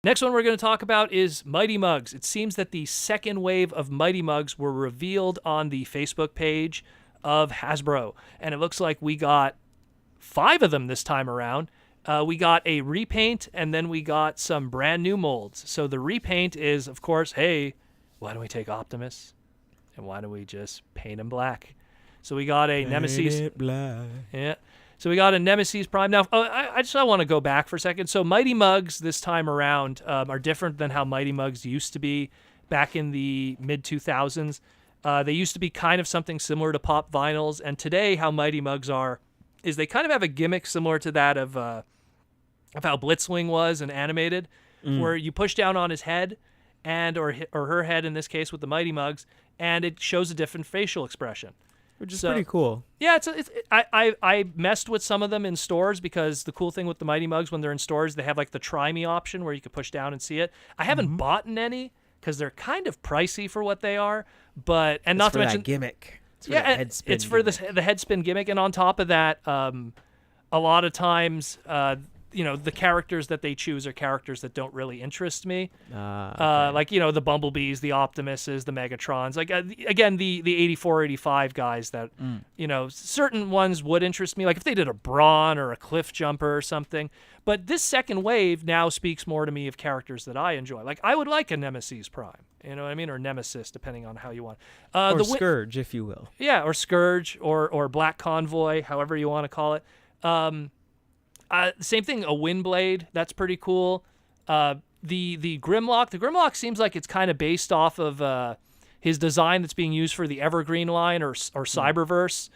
Next one we're going to talk about is Mighty Mugs. It seems that the second wave of Mighty Mugs were revealed on the Facebook page of Hasbro, and it looks like we got 5 of them this time around. We got a repaint, and then we got some brand new molds. So the repaint is, of course, hey, why don't we take Optimus, and why don't we just paint him black? So we got a Nemesis. Black. Yeah. So we got a Nemesis Prime. Now, I want to go back for a second. So Mighty Mugs this time around are different than how Mighty Mugs used to be back in the mid-2000s. They used to be kind of something similar to pop vinyls, and today how Mighty Mugs are is they kind of have a gimmick similar to that of how Blitzwing was and animated, where you push down on his head and or her head in this case with the Mighty Mugs, and it shows a different facial expression. Which is pretty cool. Yeah, I messed with some of them in stores because the cool thing with the Mighty Mugs when they're in stores, they have like the Try Me option where you can push down and see it. I haven't bought any because they're kind of pricey for what they are, but and It's not for to mention that gimmick. It's for yeah, that head spin it's for gimmick. the head spin gimmick, and on top of that, a lot of times, the characters that they choose are characters that don't really interest me. Okay. Like, the Bumblebees, the Optimuses, the Megatrons. Like, again, the 84, 85 guys that, certain ones would interest me. Like, if they did a Brawn or a Cliff Jumper or something. But this second wave now speaks more to me of characters that I enjoy. Like, I would like a Nemesis Prime. You know what I mean? Or Nemesis, depending on how you want. Or Scourge, if you will. Yeah, or Scourge, or Black Convoy, however you want to call it. Same thing, a Windblade. That's pretty cool. The Grimlock. The Grimlock seems like it's kind of based off of his design that's being used for the Evergreen line or Cyberverse.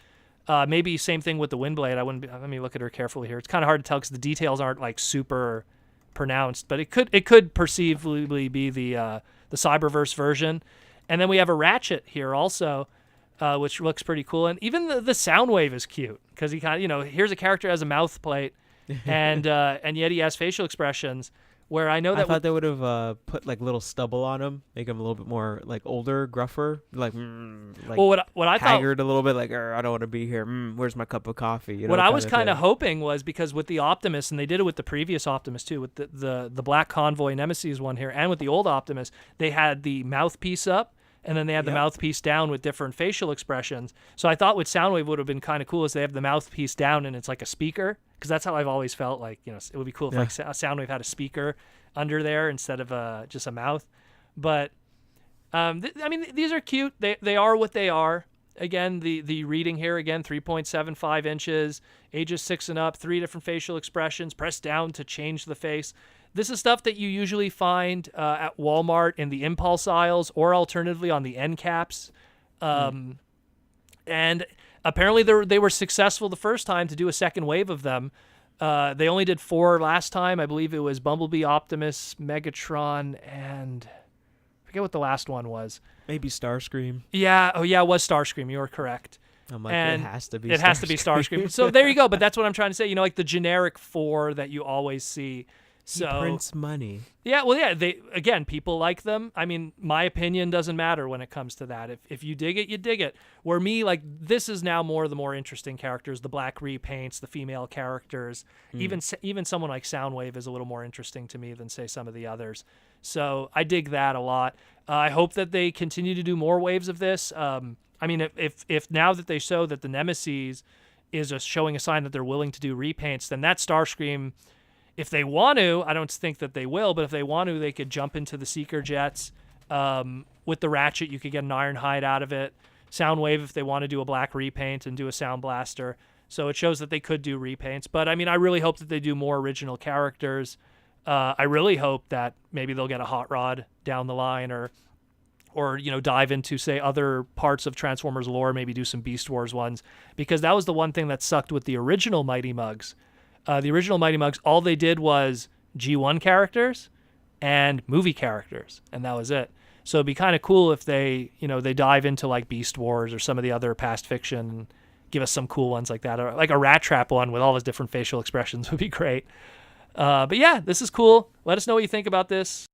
Maybe same thing with the Windblade. Let me look at her carefully here. It's kind of hard to tell because the details aren't like super pronounced, but it could perceivably be the Cyberverse version. And then we have a Ratchet here also, which looks pretty cool. And even the Soundwave is cute because he kind of, here's a character has a mouth plate, and yet he has facial expressions. Where I know that I thought they would have put like little stubble on him, make him a little bit more like older, gruffer, like well, what I thought, haggard a little bit, like I don't want to be here. Where's my cup of coffee? What I was kind of hoping was because with the Optimus, and they did it with the previous Optimus too, with the Black Convoy Nemesis one here, and with the old Optimus, they had the mouthpiece up, and then they had the mouthpiece down with different facial expressions. So I thought what Soundwave would have been kind of cool is they have the mouthpiece down and it's like a speaker, because that's how I've always felt like, it would be cool if like Soundwave had a speaker under there instead of just a mouth. But these are cute. They are what they are. Again, the reading here, 3.75 inches, ages 6 and up, 3 different facial expressions, press down to change the face. This is stuff that you usually find at Walmart in the impulse aisles or alternatively on the end caps. And apparently they were successful the first time to do a second wave of them. They only did 4 last time. I believe it was Bumblebee, Optimus, Megatron, and I forget what the last one was. Maybe Starscream. Yeah. Oh, yeah, it was Starscream. You were correct. I'm like, and it has to be. It has to be Starscream. So there you go. But that's what I'm trying to say. Like the generic 4 that you always see. So he prints money. Yeah, well, yeah. People like them. I mean, my opinion doesn't matter when it comes to that. If you dig it, you dig it. Where me, like, this is now more of the more interesting characters, the black repaints, the female characters. Even someone like Soundwave is a little more interesting to me than, say, some of the others. So I dig that a lot. I hope that they continue to do more waves of this. If now that they show that the Nemesis is showing a sign that they're willing to do repaints, then that Starscream, if they want to, I don't think that they will, but if they want to, they could jump into the Seeker jets. With the Ratchet, you could get an Ironhide out of it. Soundwave, if they want to do a black repaint and do a Sound Blaster. So it shows that they could do repaints. But, I really hope that they do more original characters. I really hope that maybe they'll get a Hot Rod down the line or dive into, say, other parts of Transformers lore, maybe do some Beast Wars ones. Because that was the one thing that sucked with the original Mighty Mugs. The original Mighty Mugs, all they did was G1 characters and movie characters, and that was it. So it'd be kind of cool if they dive into like Beast Wars or some of the other past fiction, give us some cool ones like that, or like a Rat Trap one with all his different facial expressions would be great. But yeah, this is cool. Let us know what you think about this.